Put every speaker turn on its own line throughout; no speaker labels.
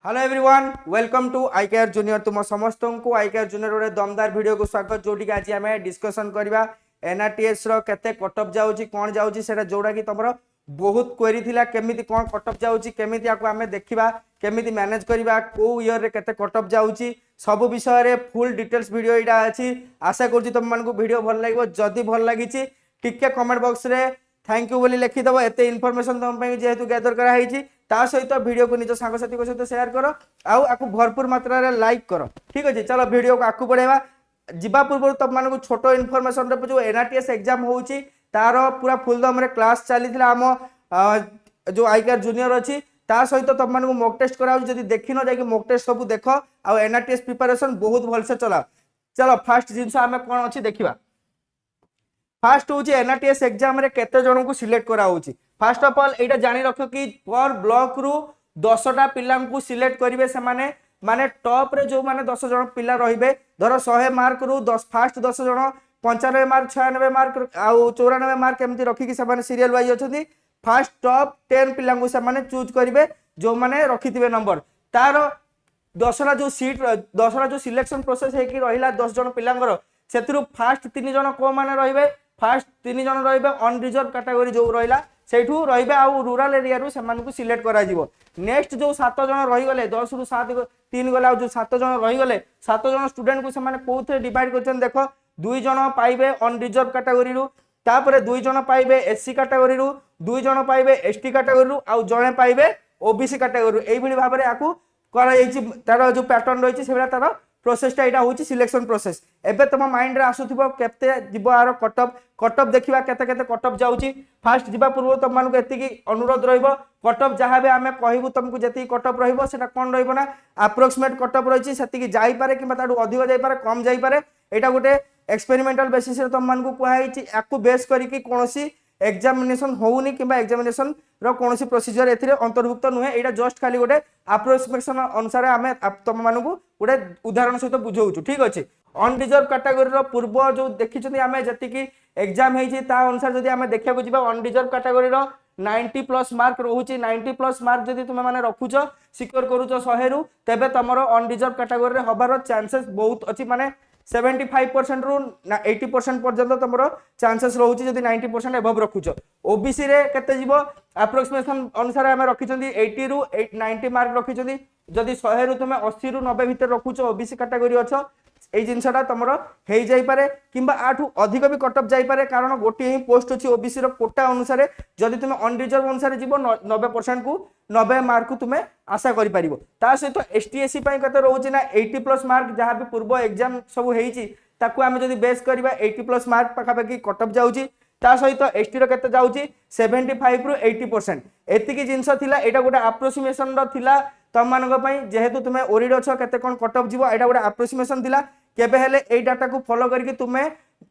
Hello everyone welcome to I care junior तुम समस्त को आई केयर जूनियर गोटे दमदार वीडियो को स्वागत जोटी आज आम डिस्कसन करवा एनआरटीएस केते कटअप जाउची कौन जाउची सेटा जोड़ा कि तुम बहुत क्वेरी थिला केमिति कौन कटअप जाउची केमिति आको आमे देखिबा केमिति मैनेज करबा को ईयर रे केते कटअप जाउची सब विषय रे फुल डिटेल्स वीडियो इडा अछि आशा करछि तुम मानको वीडियो भल लागो जदी भल लागिछि टिके कमेंट बॉक्स रे थैंक यू बोली लिखि दबो एते इन्फॉर्मेशन तुम पे जेहेतु गैदर करा हैछि ता सहित वीडियो को निज सांगसाथी को सहित शेयर करो आउ आकु भरपूर मात्रा रे लाइक करो ठीक अछि चलो वीडियो को आकु बढ़ेबा जिबा पूर्व तुम मानको छोटो इन्फॉर्मेशन रे जो एनआरटीएस एग्जाम होउछि तार पूरा फुल दम रे क्लास चलीथिला हम जो आई केयर जूनियर अछि ता सहित तुम मानको मॉक टेस्ट कराउ जदी देखि न जाय कि मॉक टेस्ट सब देखो आउ एनआरटीएस प्रिपरेशन बहुत भल से चला चलो फर्स्ट जिंस हमें कोन अछि देखिबा फास्ट हूँ एनआरटीएस एग्जाम रे केते जन को सिलेक्ट करा होची फर्स्ट ऑफ ऑल एटा जानि रखो कि पर ब्लॉक रु 10टा पिला को सिलेक्ट करिवे से माने टॉप रे जो माने 10 जन पिला रहिबे धरो 100 मार्क रु 10 फास्ट 10 जन 95 मार्क 96 मार्क आउ 94 मार्क एमती रखी कि से माने सीरियल वाइज अछथि फास्ट टॉप 10 पिला को से माने चूज करिवे जो माने रखिथिबे नंबर तार 10टा जो सीट 10टा जो सिलेक्शन प्रोसेस है कि रहिला 10 जन पिलांगर सेतरु फास्ट 3 जन को माने रहिबे फास्ट 3 जन रहिबे अनरिजर्व कैटेगरी जो रहिला सेठू रहिबे आ रूरल एरिया रु समान को सिलेक्ट करा जिवो नेक्स्ट जो 7 जन रहि गले 10 रु 7 3 गला जो 7 जन रहि गले 7 जन स्टूडेंट को समान कोथे डिवाइड करछन देखो 2 जन पाइबे अनरिजर्व कैटेगरी रु तापरे 2 जन पाइबे एससी कैटेगरी रु 2 जन पाइबे एसटी कैटेगरी रु आ जने पाइबे ओबीसी कैटेगरी रु एई भली भाबरे आकू करा जाईची तार जो पैटर्न रहिची सेबला तार प्रोसेसटा एटा होची सिलेक्शन प्रोसेस एबे तुम माइंड रे आसुथिबो केते जिवो आर कटअप देखिबा केते केते कटअप जाउची फास्ट जिबा पूर्व तुम मानको एति की अनुरोध रहइबो कटअप जहां बे हमें कहबो तुमको जति कटअप रहइबो सेटा कोन रहइबो ना अप्रोक्सीमेट कटअप रहिची सेति की जाई पारे किबा ताडू अधिक जाई पारे कम जाई पारे एटा गोटे एक्सपेरिमेंटल बेसिस रे तुम मानको कुहा हैची आकु बेस करी की कोनोसी एग्जामिनेशन होउनी किबा एग्जामिनेशन रो कोनोसी प्रोसीजर एथिरे अंतर्भुक्त नुहे एटा जस्ट खाली गोटे अप्रोक्सीमेशन अनुसार हमें तुम मानको गोटे उदाहरण सहित बुझाऊछु ठीक अछि अनरिजर्व कैटेगरी रो पूर्व जो देखिछथि हमें जति की एग्जाम हेछि ता अनुसार जदि हमें देखिया को जिबा अनरिजर्व कैटेगरी रो 90 प्लस मार्क रहउछि 90 प्लस मार्क जदि तुम माने रखुछो सिक्योर करूछो 100 रु तबे तमरो अनरिजर्व कैटेगरी रे हबार चांसेस बहुत अछि माने 75% रु 80% पर्यंत तुमरो चांसेस रहउछि जदि 90% एबव रखुछो ओबीसी रे केते जिवो अप्रोक्सीमेशन अनुसार हमें रखिछथि 80 रु 90 मार्क रखिछथि जदि 100 रु तुम 80 रु 90 भीतर रखुछो ओबीसी कैटेगरी अछो एई जिंसटा तमरो हेई जाई पारे किंबा आठु अधिक भी कटअप जाई पारे कारण गोटी ही पोस्ट अछि ओबीसी रो कोटा अनुसार जदि तुम अनरिजर्व अनुसार जीवो 90% को 90 मार्क को तुम आशा करि परिबो ता सहित एसटीएससी पई कते रहउछि ना 80 प्लस मार्क जहां भी पूर्व एग्जाम सब हेइछि ताकू आमे जदि बेस करबा 80 प्लस मार्क पाखा पाखी कटअप जाउछि ता सहित एसटी रो केते जाउछि 75 रु 80% एति की जिंस थिला एटा गोटे अप्रोक्सीमेशन रो थिला तम मानक पई जेहेतु तुमे ओरिड अछ केते कोन कटअप जीवो एटा गोटे अप्रोक्सीमेशन थिला केबे हेले एई डाटा को फॉलो करके तुमे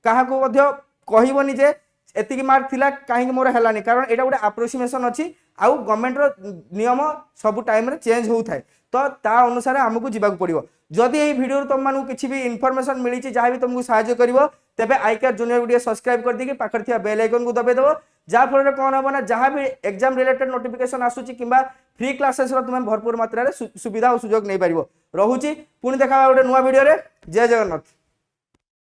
काहा को मध्य कहिबोनी जे एति की मार्क थिला काहे मोर हेलानी कारण एटा गोटे अप्रोक्सीमेशन अछि आउ गवर्नमेंट रो नियम सब टाइम रे चेंज होउ थाए तो ता अनुसार हमकु जिबाक पड़िबो जदि एई वीडियो रो तुम मानकु किछि भी इन्फॉर्मेशन मिली छि जहा भी तुमकु सहायता करिवो तबे आई केयर जूनियर वीडियो सब्सक्राइब कर दिके पाखर थिया बेल आइकन को दबे देबो जा फल रे कोन होबो ना जहा भी एग्जाम रिलेटेड नोटिफिकेशन आसुची किबा फ्री क्लासेस रो तुम भरपूर मात्रा रे सुविधा और सुयोग नै परिबो रहूची पुनी देखा गोटे नुवा वीडियो रे जय जगन्नाथ।